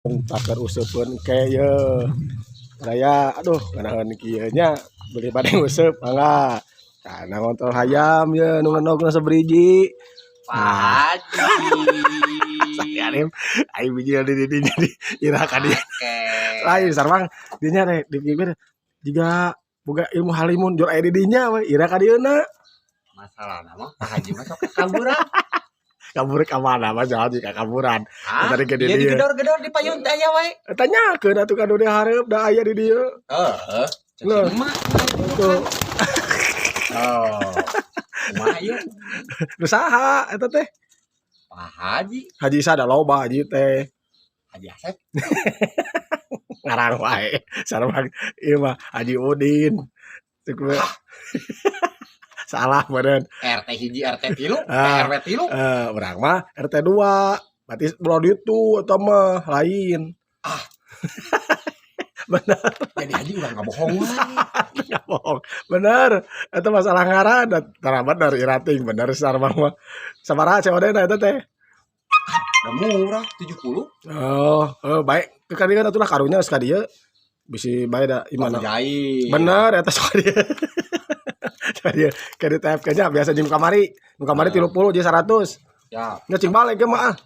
Takar useupeun ke ye. Daya aduh nganaheun kieu nya beli bade useup mangga. Kana ngontol hayam ye nu ngeunogna sabriji. Pak Haji. Sakiarim aing biji di dinya di ira ka dieu. Lain sareng dinya rek di bibir jiga boga ilmu halimun jor aya di dinya we ira ka dieuna. Masalahna mah Pak Haji mah sok kaburan. Kabur ka mana mah jalan ka kaburan. Tadi ke Dia dieu. digedor-gedor di payun teh aya wae. Tanyakeun atuh ka nu dihareup da aya di dieu. Heeh. Nah. Emak. Tuh. Oh. Kumaha ieu? Nu saha eta teh? Pak Haji. Haji sada loba haji teh. Haji Asep. Ngarang wae. Sareng ieu mah Haji Udin. Cuk salah badan. RT hiji RT 3, RW 3. Urang mah RT 2. Berarti belah ditu eta mah lain. Bener. Jadi haji urang ngabohong wae. Enggak bohong. Bener. Eta masalah ngaran tara bener irating bener sareng mah. Sabaraha COD-na eta teh? Da murah 70. Baik. Kekadieu atuh karunya geus ka dieu. Bisi bae da imana. Jahit. Bener eta sok dieu. Dia ke di TFK-nya biasa jeung kamari. Nu kamari 30 jadi 100. Ya. Nya cing balik ge mah.